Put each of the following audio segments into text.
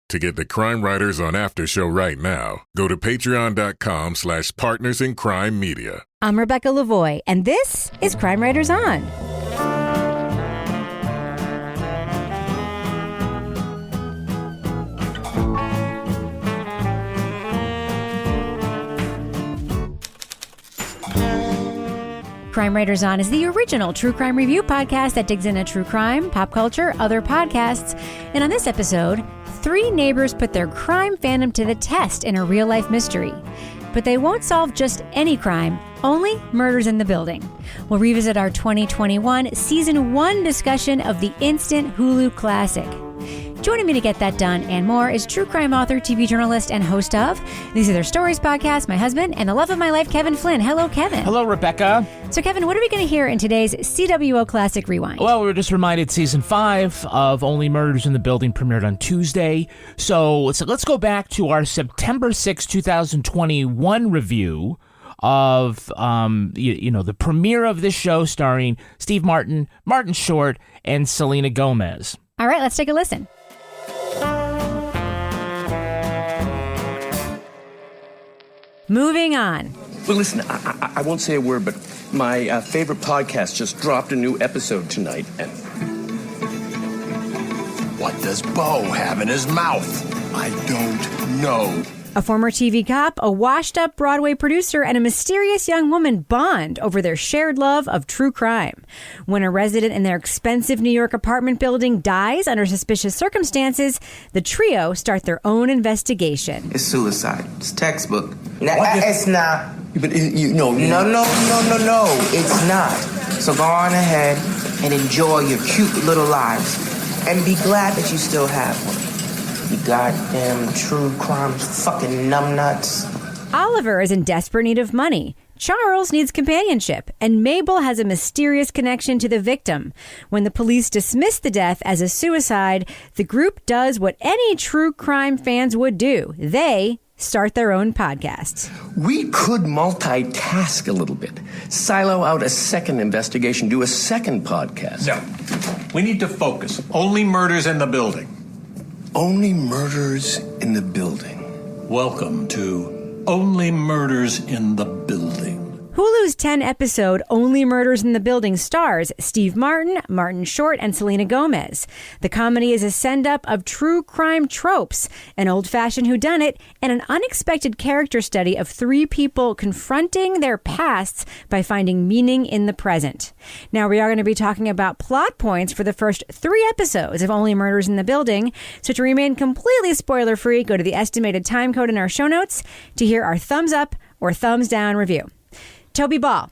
To get the Crime Writers on After Show right now, go to patreon.com/Partners in Crime Media. I'm Rebecca Lavoie, and this is Crime Writers On. Crime Writers On is the original true crime review podcast that digs into true crime, pop culture, other podcasts. And on this episode, 3 neighbors put their crime fandom to the test in a real-life mystery. But they won't solve just any crime, only murders in the building. We'll revisit our 2021 Season 1 discussion of the instant Hulu classic. Joining me to get that done and more is true crime author, TV journalist, and host of These Are Their Stories podcast, my husband, and the love of my life, Kevin Flynn. Hello, Kevin. Hello, Rebecca. So, Kevin, what are we going to hear in today's CWO Classic Rewind? Well, we were just reminded Season 5 of Only Murders in the Building premiered on Tuesday. So let's go back to our September 6, 2021 review of the premiere of this show starring Steve Martin, Martin Short, and Selina Gomez. All right, let's take a listen. Moving on. Well, listen, I won't say a word, but my favorite podcast just dropped a new episode tonight. And what does Bo have in his mouth? I don't know. A former TV cop, a washed-up Broadway producer, and a mysterious young woman bond over their shared love of true crime. When a resident in their expensive New York apartment building dies under suspicious circumstances, the trio start their own investigation. It's suicide. It's textbook. It's not. But No, it's not. So go on ahead and enjoy your cute little lives. And be glad that you still have one. You goddamn true crime fucking numbnuts. Oliver is in desperate need of money. Charles needs companionship, and Mabel has a mysterious connection to the victim. When the police dismiss the death as a suicide, the group does what any true crime fans would do. They start their own podcasts. we could multitask a little bit. Silo out a second investigation, do a second podcast. No. We need to focus. Only Murders in the Building. Only Murders in the Building. Welcome to Only Murders in the Building. Hulu's 10-episode Only Murders in the Building stars Steve Martin, Martin Short, and Selina Gomez. The comedy is a send-up of true crime tropes, an old-fashioned whodunit, and an unexpected character study of 3 people confronting their pasts by finding meaning in the present. Now, we are going to be talking about plot points for the first 3 episodes of Only Murders in the Building, so to remain completely spoiler-free, go to the estimated time code in our show notes to hear our thumbs up or thumbs down review. Toby Ball,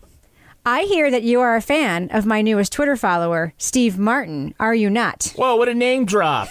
I hear that you are a fan of my newest Twitter follower, Steve Martin. Are you not? Whoa, what a name drop.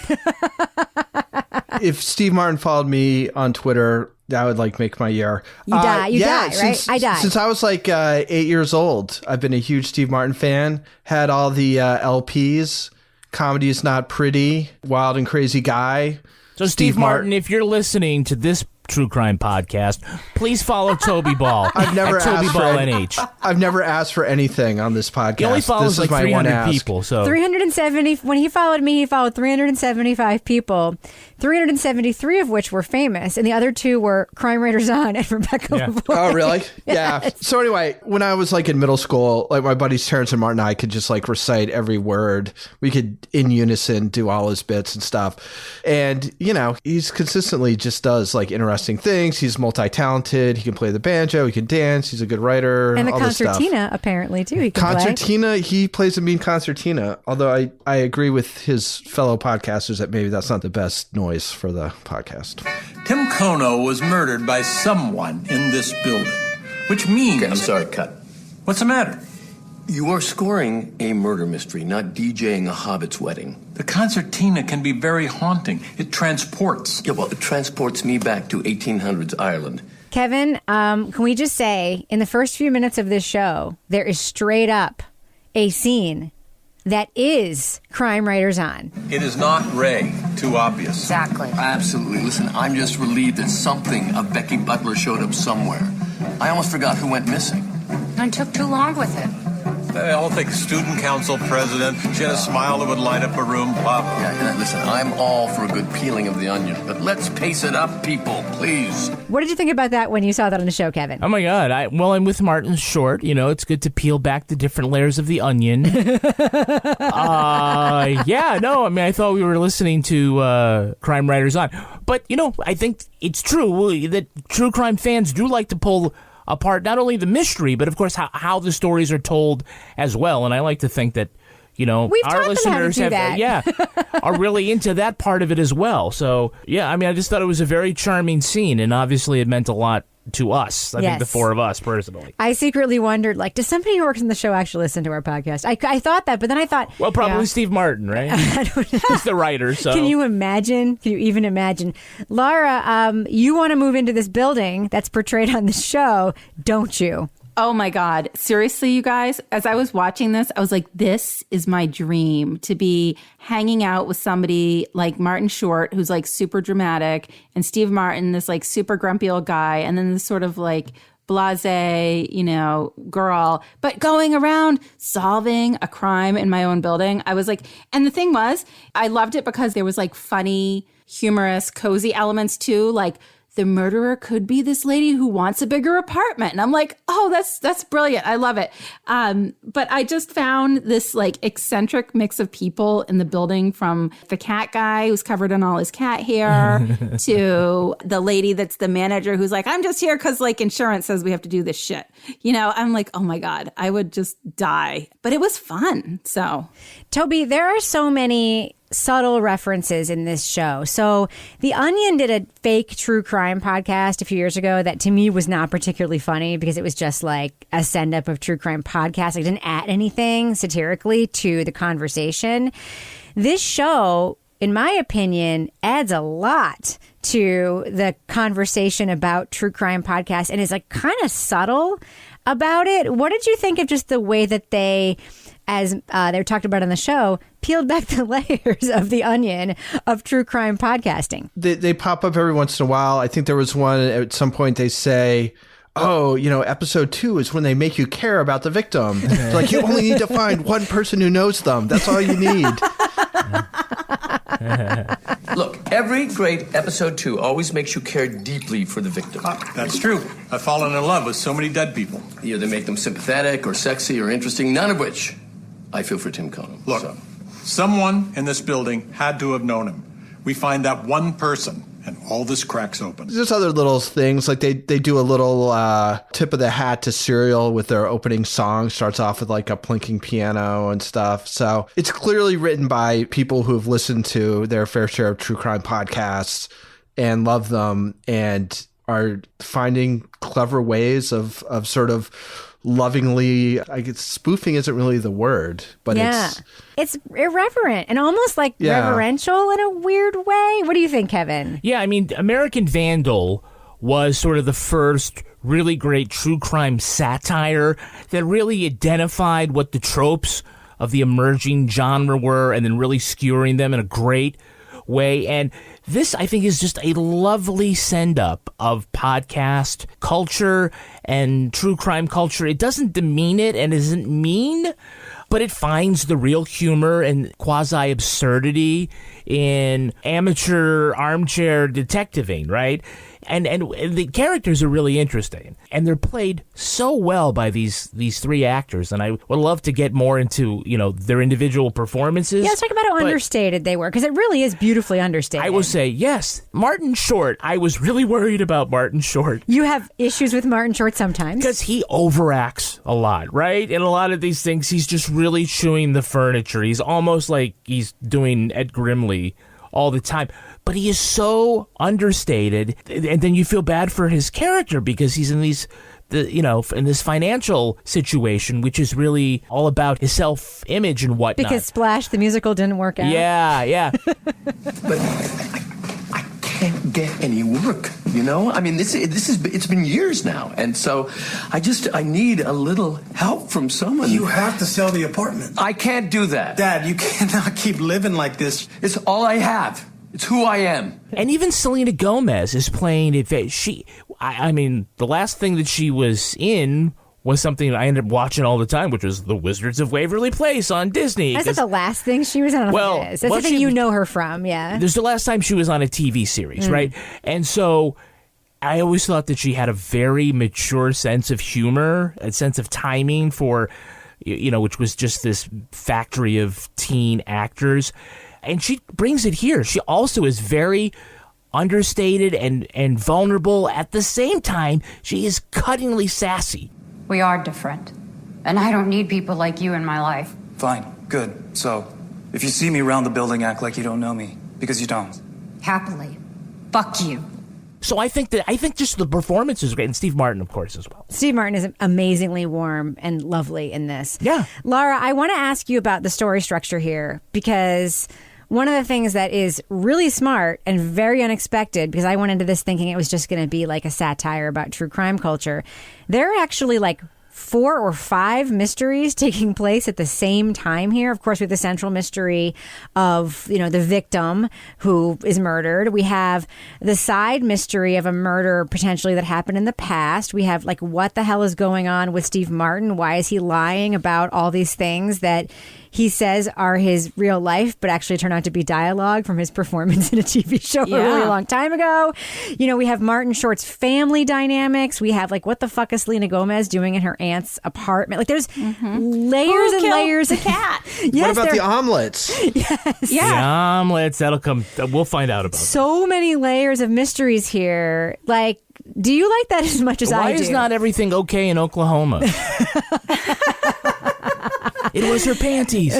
If Steve Martin followed me on Twitter, that would make my year. You die, right? I die. Since I was 8 years old, I've been a huge Steve Martin fan. Had all the LPs. Comedy is Not Pretty. Wild and Crazy Guy. So Steve Martin, if you're listening to this true crime podcast, please follow Toby Ball. I've never at Toby asked Ball for NH. I've never asked for anything on this podcast. He only follows this is my 300 people. So 370. When he followed me, he followed 375 people. 373 of which were famous, and the other 2 were Crime Writers On and Rebecca Lavoie. Oh, really? Yeah. So anyway, when I was in middle school, my buddies Terrence and Martin and I could just recite every word. We could in unison do all his bits and stuff. And he's consistently just does interesting things. He's multi-talented. He can play the banjo. He can dance. He's a good writer. And the all concertina, apparently, too. He can concertina. He plays a mean concertina. Although I agree with his fellow podcasters that maybe that's not the best noise for the podcast. Tim Kono was murdered by someone in this building, which means... Okay, I'm sorry, cut. What's the matter? You are scoring a murder mystery, not DJing a hobbit's wedding. The concertina can be very haunting. It transports. Yeah, well, it transports me back to 1800s Ireland. Kevin, can we just say, in the first few minutes of this show, there is straight up a scene that is Crime Writers On. It is not Ray. Too obvious. Exactly. Absolutely. Listen, I'm just relieved that something of Becky Butler showed up somewhere. I almost forgot who went missing. I took too long with it. I don't think student council president. She had a smile that would light up a room. Yeah, listen, I'm all for a good peeling of the onion, but let's pace it up, people, please. What did you think about that when you saw that on the show, Kevin? Oh my God. I'm with Martin Short. You know, it's good to peel back the different layers of the onion. I thought we were listening to Crime Writers On. But, I think it's true that true crime fans do like to pull apart not only the mystery, but of course how the stories are told as well. And I like to think that, our listeners are really into that part of it as well. So, I just thought it was a very charming scene, and obviously it meant a lot to us. I think the four of us personally. I secretly wondered, does somebody who works in the show actually listen to our podcast? I thought that, but then I thought... Well, probably Steve Martin, right? I don't know. He's the writer, so... Can you imagine? Can you even imagine? Laura, you want to move into this building that's portrayed on the show, don't you? Oh my God. Seriously, you guys, as I was watching this, I was like, this is my dream, to be hanging out with somebody like Martin Short, who's super dramatic, and Steve Martin, this super grumpy old guy, and then this sort of blasé, girl, but going around solving a crime in my own building. I was and the thing was, I loved it because there was funny, humorous, cozy elements too, the murderer could be this lady who wants a bigger apartment. And I'm oh, that's brilliant. I love it. But I just found this eccentric mix of people in the building, from the cat guy who's covered in all his cat hair to the lady that's the manager who's I'm just here because insurance says we have to do this shit. I'm oh my God, I would just die. But it was fun. So, Toby, there are so many subtle references in this show. So The Onion did a fake true crime podcast a few years ago that to me was not particularly funny because it was just a send up of true crime podcast. It didn't add anything satirically to the conversation. This show, in my opinion, adds a lot to the conversation about true crime podcasts and is kind of subtle about it. What did you think of just the way that they, as they talked about on the show, peeled back the layers of the onion of true crime podcasting? They pop up every once in a while. I think there was one at some point they say, oh, episode 2 is when they make you care about the victim. It's you only need to find one person who knows them. That's all you need. Look, every great episode 2 always makes you care deeply for the victim. That's true. I've fallen in love with so many dead people. Either they make them sympathetic or sexy or interesting, none of which I feel for Tim Conham. Look, someone in this building had to have known him. We find that one person, and all this cracks open. There's other little things, they do a little tip of the hat to Serial with their opening song. Starts off with a plinking piano and stuff. So it's clearly written by people who have listened to their fair share of true crime podcasts and love them and are finding clever ways of sort of lovingly, I guess spoofing isn't really the word, but it's irreverent and almost reverential in a weird way. What do you think, Kevin? Yeah, American Vandal was sort of the first really great true crime satire that really identified what the tropes of the emerging genre were and then really skewering them in a great way. And this, I think, is just a lovely send-up of podcast culture and true crime culture. It doesn't demean it and isn't mean, but it finds the real humor and quasi-absurdity in amateur armchair detectiving, right? And the characters are really interesting, and they're played so well by these three actors. And I would love to get more into their individual performances. Yeah, let's talk about how understated they were, because it really is beautifully understated. I will say, yes, Martin Short. I was really worried about Martin Short. You have issues with Martin Short sometimes because he overacts a lot, right? And a lot of these things, he's just really chewing the furniture. He's almost like he's doing Ed Grimley all the time. But he is so understated, and then you feel bad for his character because he's in in this financial situation, which is really all about his self-image and whatnot. Because Splash, the musical, didn't work out. Yeah. But I can't get any work, it's been years now. And so I need a little help from someone. You have to sell the apartment. I can't do that. Dad, you cannot keep living like this. It's all I have. It's who I am. And even Selina Gomez is playing it. The last thing that she was in was something I ended up watching all the time, which was The Wizards of Waverly Place on Disney. That's not the last thing she was on. Well, That's the thing you know her from, yeah. There's the last time she was on a TV series, right? And so I always thought that she had a very mature sense of humor, a sense of timing for, which was just this factory of teen actors. And she brings it here. She also is very understated and vulnerable. At the same time, she is cuttingly sassy. We are different. And I don't need people like you in my life. Fine. Good. So, if you see me around the building, act like you don't know me. Because you don't. Happily. Fuck you. So I think just the performance is great, and Steve Martin, of course, as well. Steve Martin is amazingly warm and lovely in this. Yeah. Laura, I want to ask you about the story structure here, because one of the things that is really smart and very unexpected, because I went into this thinking it was just going to be like a satire about true crime culture, there are actually like 4 or 5 mysteries taking place at the same time here. Of course, we have the central mystery of, the victim who is murdered. We have the side mystery of a murder potentially that happened in the past. We have like, what the hell is going on with Steve Martin? Why is he lying about all these things that he says are his real life, but actually turn out to be dialogue from his performance in a TV show a really long time ago? We have Martin Short's family dynamics. We have like, what the fuck is Selena Gomez doing in her aunt's apartment? Like, there's layers and layers. The cat. Yes, what about the omelets? Yes. Yeah. The omelets, that'll come. We'll find out about so many layers of mysteries here. Like, do you like that as much as I do? Why is not everything okay in Oklahoma? It was her panties.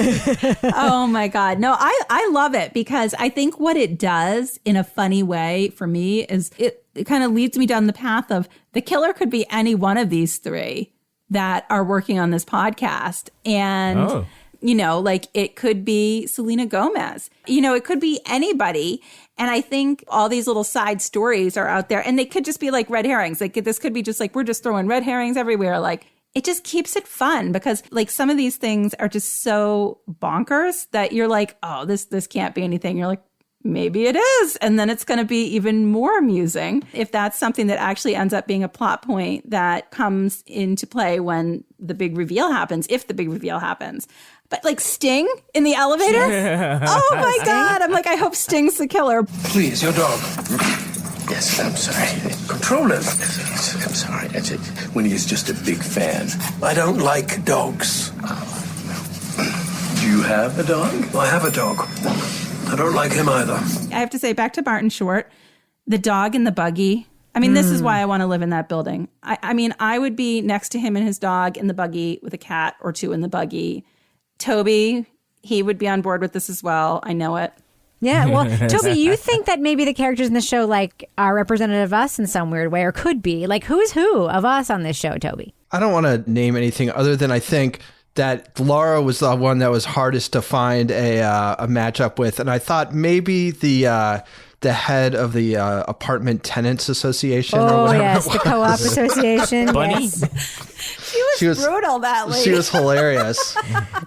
Oh my God. No, I love it, because I think what it does in a funny way for me is it kind of leads me down the path of the killer could be any one of these 3 that are working on this podcast. And, like it could be Selena Gomez, it could be anybody. And I think all these little side stories are out there, and they could just be like red herrings. Like this could be just like, we're just throwing red herrings everywhere. Like, it just keeps it fun, because like some of these things are just so bonkers that you're like, oh, this can't be anything. You're like, maybe it is. And then it's going to be even more amusing if that's something that actually ends up being a plot point that comes into play when the big reveal happens, if the big reveal happens. But like Sting in the elevator? Oh my God. I'm like, I hope Sting's the killer. Please, your dog. Yes, I'm sorry. Control him. I'm sorry. When he's just a big fan. I don't like dogs. Do you have a dog? I have a dog. I don't like him either. I have to say, back to Martin Short, the dog in the buggy. I mean, this is why I want to live in that building. I mean, I would be next to him and his dog in the buggy with a cat or 2 in the buggy. Toby, he would be on board with this as well. I know it. Yeah, well, Toby, you think that maybe the characters in the show like are representative of us in some weird way, or could be? Like, who's who of us on this show, Toby? I don't want to name anything other than I think that Laura was the one that was hardest to find a matchup with, and I thought maybe the head of the Apartment Tenants Association or whatever. Yes, the co-op association. Bunny. Yes. She was brutal, that lady. She was hilarious.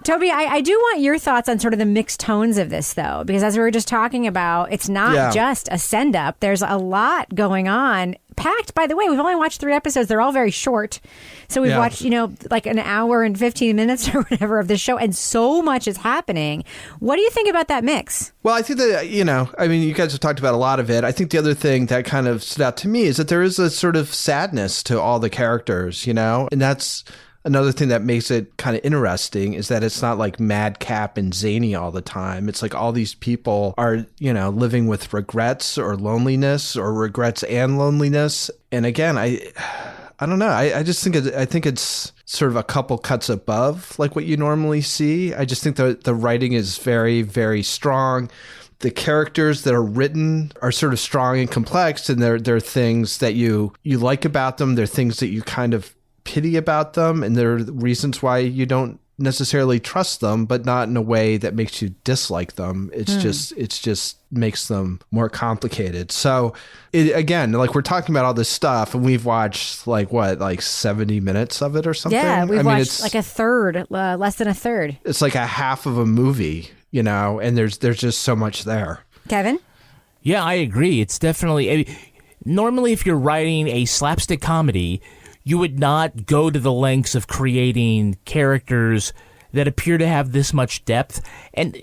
Toby, I do want your thoughts on sort of the mixed tones of this, though, because as we were just talking about, it's not just a send-up. There's a lot going on. Packed, by the way, we've only watched 3 episodes. They're all very short. So we've watched, like an hour and 15 minutes or whatever of this show, and so much is happening. What do you think about that mix? Well, I think that, you guys have talked about a lot of it. I think the other thing that kind of stood out to me is that there is a sort of sadness to all the characters, and that's another thing that makes it kind of interesting, is that it's not like madcap and zany all the time. It's like all these people are, living with regrets or loneliness, or regrets and loneliness. And again, I don't know. I just think I think it's sort of a couple cuts above like what you normally see. I just think the writing is very, very strong. The characters that are written are sort of strong and complex, and they're things that you like about them. They're things that you kind of pity about them, and there are reasons why you don't necessarily trust them, but not in a way that makes you dislike them. It's just makes them more complicated. So again, like we're talking about all this stuff, and we've watched like 70 minutes of it or something. Yeah, we've watched like a third, less than a third. It's like a half of a movie, and there's just so much there. Kevin? Yeah, I agree. It's definitely normally if you're writing a slapstick comedy, you would not go to the lengths of creating characters that appear to have this much depth. And,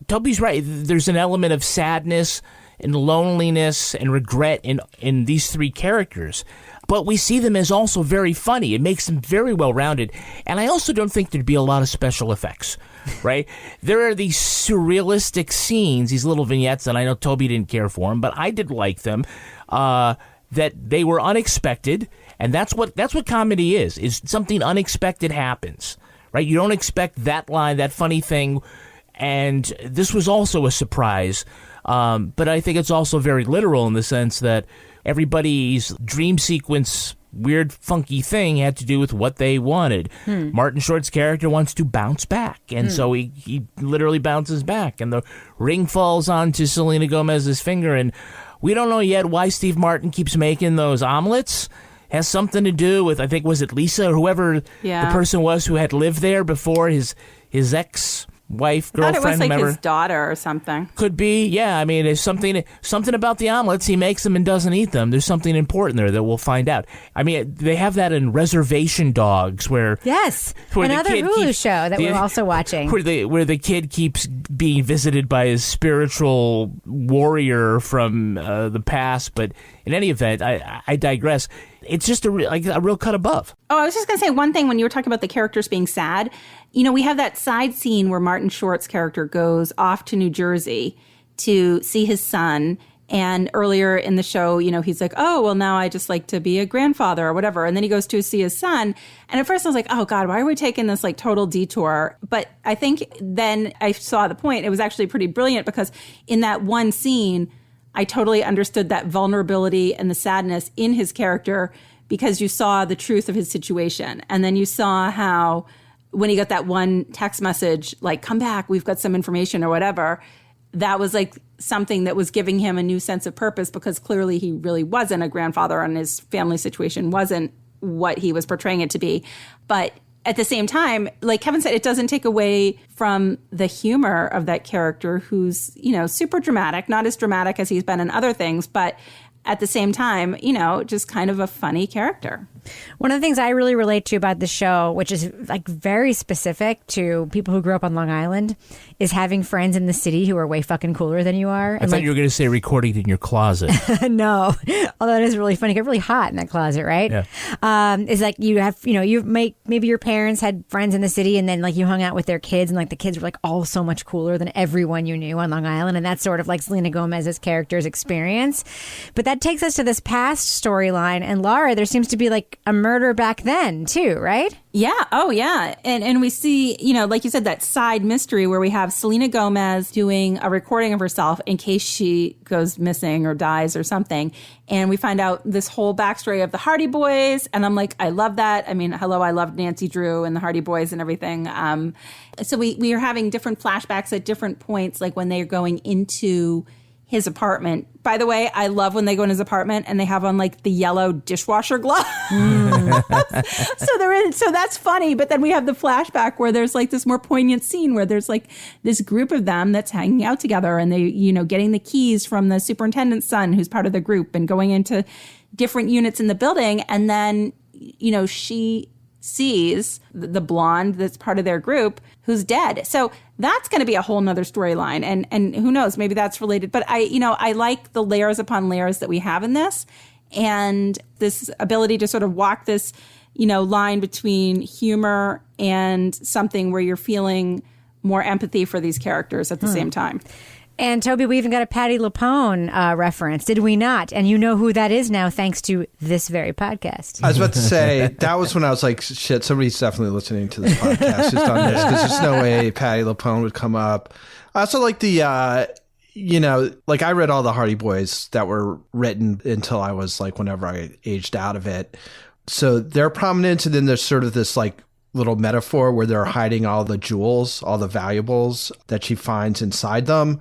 Toby's right. There's an element of sadness and loneliness and regret in these three characters. But we see them as also very funny. It makes them very well-rounded. And I also don't think there'd be a lot of special effects, right? There are these surrealistic scenes, these little vignettes, and I know Toby didn't care for them, but I did like them, that they were unexpected. And that's what comedy is something unexpected happens. Right, you don't expect that line, that funny thing, and this was also a surprise. But I think it's also very literal in the sense that everybody's dream sequence, weird, funky thing had to do with what they wanted. Martin Short's character wants to bounce back, and so he literally bounces back, and the ring falls onto Selena Gomez's finger, and we don't know yet why Steve Martin keeps making those omelets. Has something to do with, I think, was it Lisa or whoever the person was who had lived there before, his ex-wife, girlfriend, I thought it was like remember? his daughter or something. Could be, yeah. I mean, there's something about the omelets. He makes them and doesn't eat them. There's something important there that we'll find out. I mean, they have that in Reservation Dogs, where another Hulu show that we're also watching, where the kid keeps being visited by his spiritual warrior from the past. But in any event, I digress. It's just a real cut above. Oh, I was just going to say one thing when you were talking about the characters being sad. We have that side scene where Martin Short's character goes off to New Jersey to see his son. And earlier in the show, he's like, oh, well, now I just like to be a grandfather or whatever. And then he goes to see his son. And at first I was like, oh, God, why are we taking this like total detour? But I think then I saw the point. It was actually pretty brilliant because in that one scene, I totally understood that vulnerability and the sadness in his character because you saw the truth of his situation. And then you saw how when he got that one text message, like, come back, we've got some information or whatever, that was like something that was giving him a new sense of purpose because clearly he really wasn't a grandfather and his family situation wasn't what he was portraying it to be. But at the same time, like Kevin said, it doesn't take away from the humor of that character who's, super dramatic, not as dramatic as he's been in other things, but at the same time, just kind of a funny character. One of the things I really relate to about the show, which is like very specific to people who grew up on Long Island, is having friends in the city who are way fucking cooler than you are. I thought you were going to say recording in your closet. No, although it is really funny. It get really hot in that closet, right? Yeah. It's like you have, maybe your parents had friends in the city and then like you hung out with their kids and like the kids were like all so much cooler than everyone you knew on Long Island. And that's sort of like Selena Gomez's character's experience. But that takes us to this past storyline. And Laura, there seems to be like a murder back then too, right? Yeah. Oh, yeah. And we see, like you said, that side mystery where we have Selena Gomez doing a recording of herself in case she goes missing or dies or something. And we find out this whole backstory of the Hardy Boys. And I'm like, I love that. I mean, hello, I loved Nancy Drew and the Hardy Boys and everything. So we are having different flashbacks at different points, like when they're going into his apartment. By the way, I love when they go in his apartment and they have on like the yellow dishwasher gloves. So that's funny. But then we have the flashback where there's like this more poignant scene where there's like this group of them that's hanging out together and they, getting the keys from the superintendent's son who's part of the group and going into different units in the building. And then, she sees the blonde that's part of their group who's dead. So that's going to be a whole nother storyline. And who knows, maybe that's related. But I like the layers upon layers that we have in this and this ability to sort of walk this, line between humor and something where you're feeling more empathy for these characters at the same time. And Toby, we even got a Patti LuPone reference, did we not? And you know who that is now, thanks to this very podcast. I was about to say, that was when I was like, shit, somebody's definitely listening to this podcast who's done this, because there's no way Patti LuPone would come up. I also like the, like I read all the Hardy Boys that were written until I was like, whenever I aged out of it. So they're prominent, and then there's sort of this like little metaphor where they're hiding all the jewels, all the valuables that she finds inside them.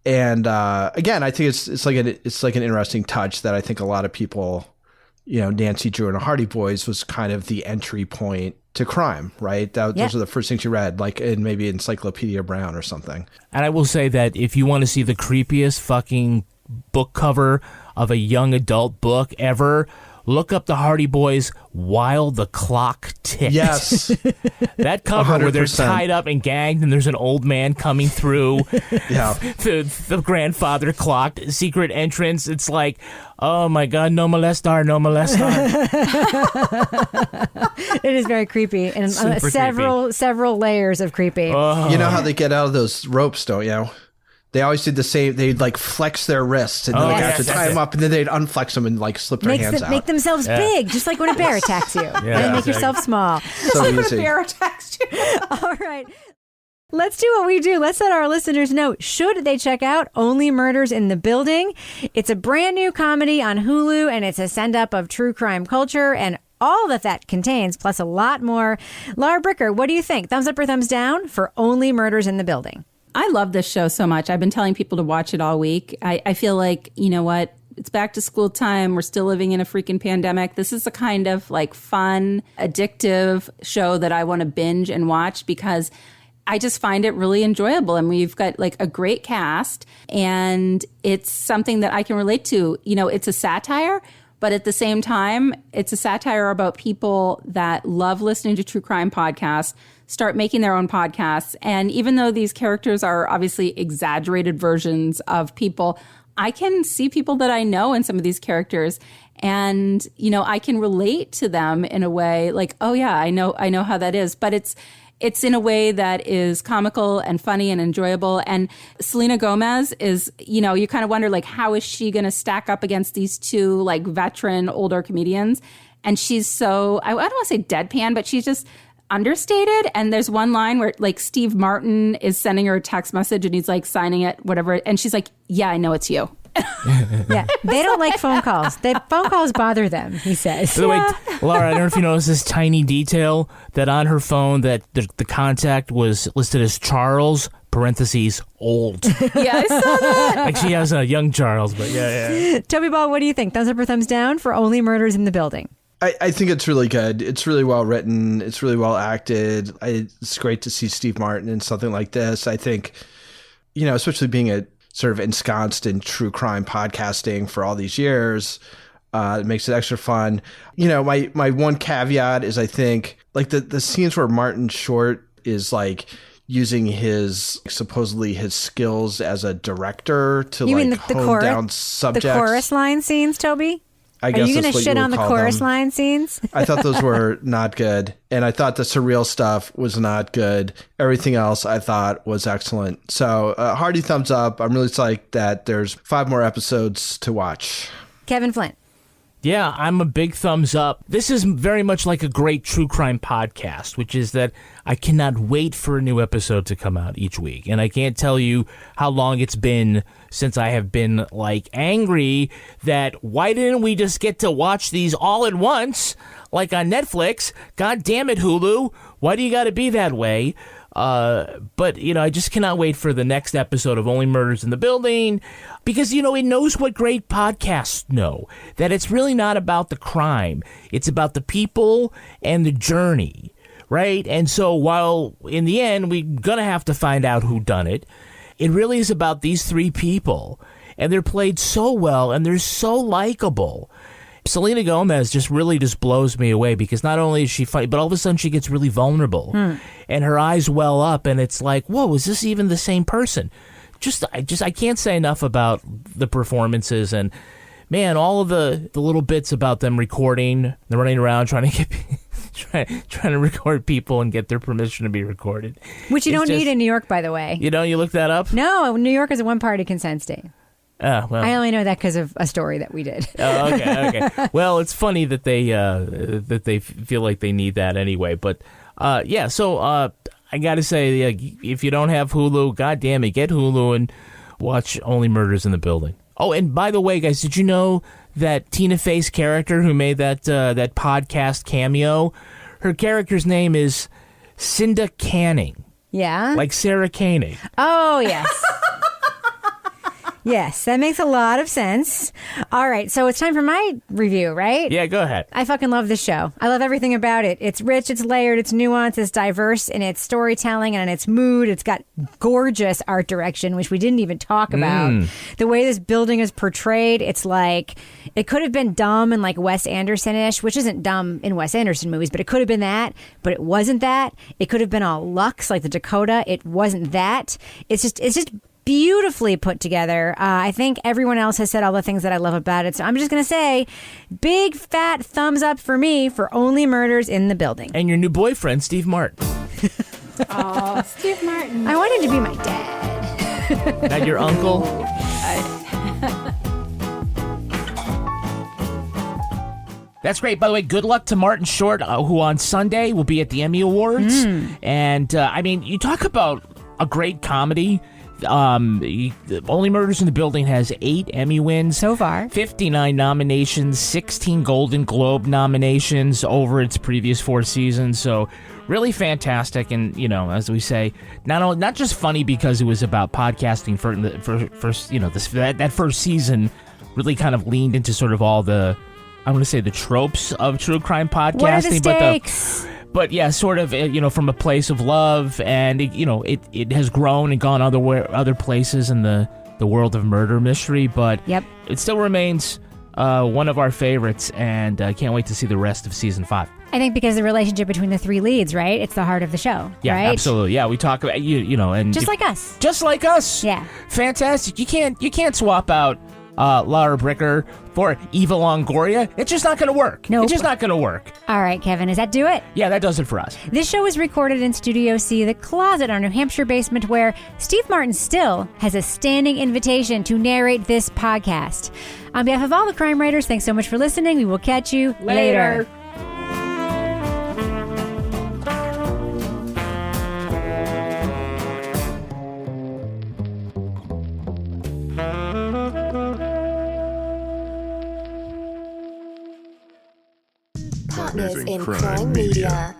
And again, I think it's like an interesting touch that I think a lot of people, Nancy Drew and the Hardy Boys was kind of the entry point to crime, right? Those are the first things you read, like in maybe Encyclopedia Brown or something. And I will say that if you want to see the creepiest fucking book cover of a young adult book ever, look up the Hardy Boys while the clock ticks. Yes. That cover 100%. where they're tied up and gagged and there's an old man coming through the grandfather clock secret entrance. It's like, oh my God, no molestar, no molestar. It is very creepy and several layers of creepy. Oh. You know how they get out of those ropes, don't you? They always did the same. They'd like flex their wrists and then they got to tie them up and then they'd unflex them and like slip their hands out. Make themselves big, just like when a bear attacks you. And make yourself small. So Like when easy. a bear attacks you. All right. Let's do what we do. Let's let our listeners know, should they check out Only Murders in the Building? It's a brand new comedy on Hulu, and it's a send-up of true crime culture and all that contains, plus a lot more. Laura Bricker, what do you think? Thumbs up or thumbs down for Only Murders in the Building? I love this show so much. I've been telling people to watch it all week. I feel like, you know what? It's back to school time. We're still living in a freaking pandemic. This is a kind of like fun, addictive show that I want to binge and watch because I just find it really enjoyable. And we've got like a great cast and it's something that I can relate to. You know, it's a satire, but at the same time, it's a satire about people that love listening to true crime podcasts, start making their own podcasts. And even though these characters are obviously exaggerated versions of people, I can see people that I know in some of these characters. And, you know, I can relate to them in a way like, oh yeah, I know how that is. But it's in a way that is comical and funny and enjoyable. And Selina Gomez is, you know, you kind of wonder, like, how is she going to stack up against these two, like, veteran, older comedians? And she's so, I don't want to say deadpan, but she's just understated. And there's one line where, like, Steve Martin is sending her a text message and he's, like, signing it, whatever. And she's like, yeah, I know it's you. Yeah, they don't like phone calls. Phone calls bother them, he says. By the way, Laura, I don't know if you noticed this tiny detail that on her phone that the contact was listed as Charles, parentheses, old. Yeah, I saw that. Like she has a young Charles, but yeah. Toby Ball, what do you think? Thumbs up or thumbs down for Only Murders in the Building? I think it's really good. It's really well written. It's really well acted. It's great to see Steve Martin in something like this. I think, you know, especially being a sort of ensconced in true crime podcasting for all these years, it makes it extra fun. You know, my one caveat is I think like the scenes where Martin Short is like using supposedly his skills as a director to You like mean hone down subjects. The chorus line scenes, Toby? I guess Are you that's going to what shit you on would the call chorus them. line scenes? I thought those were not good. And I thought the surreal stuff was not good. Everything else I thought was excellent. So hearty thumbs up. I'm really psyched that there's 5 more episodes to watch. Kevin Flint. Yeah, I'm a big thumbs up. This is very much like a great true crime podcast, which is that I cannot wait for a new episode to come out each week. And I can't tell you how long it's been since I have been like angry that why didn't we just get to watch these all at once like on Netflix? God damn it, Hulu. Why do you got to be that way? But, you know, I just cannot wait for the next episode of Only Murders in the Building because, you know, it knows what great podcasts know, that it's really not about the crime. It's about the people and the journey, right? And so while in the end we're going to have to find out who done it, it really is about these 3 people. And they're played so well and they're so likable. Selina Gomez just blows me away because not only is she funny, but all of a sudden she gets really vulnerable and her eyes well up and it's like, whoa, is this even the same person? I can't say enough about the performances and man, all of the little bits about them recording, they're running around trying to record people and get their permission to be recorded. Which you don't need in New York, by the way. You don't? You look that up? No, New York is a one-party consent state. Oh, well. I only know that because of a story that we did. Oh, okay. Well, it's funny that they feel like they need that anyway. But yeah, so I got to say, if you don't have Hulu, goddamn it, get Hulu and watch Only Murders in the Building. Oh, and by the way, guys, did you know that Tina Fey's character who made that podcast cameo, her character's name is Cinda Canning. Yeah? Like Sarah Koenig. Oh, yes. Yes, that makes a lot of sense. All right, so it's time for my review, right? Yeah, go ahead. I fucking love this show. I love everything about it. It's rich, it's layered, it's nuanced, it's diverse in its storytelling and in its mood. It's got gorgeous art direction, which we didn't even talk about. The way this building is portrayed, it's like it could have been dumb and like Wes Anderson-ish, which isn't dumb in Wes Anderson movies, but it could have been that, but it wasn't that. It could have been all luxe like the Dakota. It wasn't that. It's just beautifully put together. I think everyone else has said all the things that I love about it. So I'm just going to say big fat thumbs up for me for Only Murders in the Building. And your new boyfriend, Steve Martin. Oh, Steve Martin. I wanted to be my dad. Not your uncle. That's great. By the way, good luck to Martin Short, who on Sunday will be at the Emmy Awards. And I mean, you talk about a great comedy. Only Murders in the Building has 8 Emmy wins so far, 59 nominations, 16 Golden Globe nominations over its previous 4 seasons. So really fantastic. And as we say, not just funny because it was about podcasting for first, that first season really kind of leaned into sort of all the, I'm going to say, the tropes of true crime podcasting. What are the stakes? But yeah, sort of, from a place of love, and it has grown and gone other places in the world of murder mystery. But it still remains one of our favorites, and I can't wait to see the rest of season 5. I think because the relationship between the 3 leads, right? It's the heart of the show. Yeah, right? Absolutely. Yeah, we talk about and just like us. Just like us. Yeah, fantastic. You can't swap out Lara Bricker for Eva Longoria. It's just not going to work. Nope. It's just not going to work. All right, Kevin, does that do it? Yeah, that does it for us. This show was recorded in Studio C, the closet in our New Hampshire basement, where Steve Martin still has a standing invitation to narrate this podcast. On behalf of all the crime writers, thanks so much for listening. We will catch you later. Partners in Crime Media.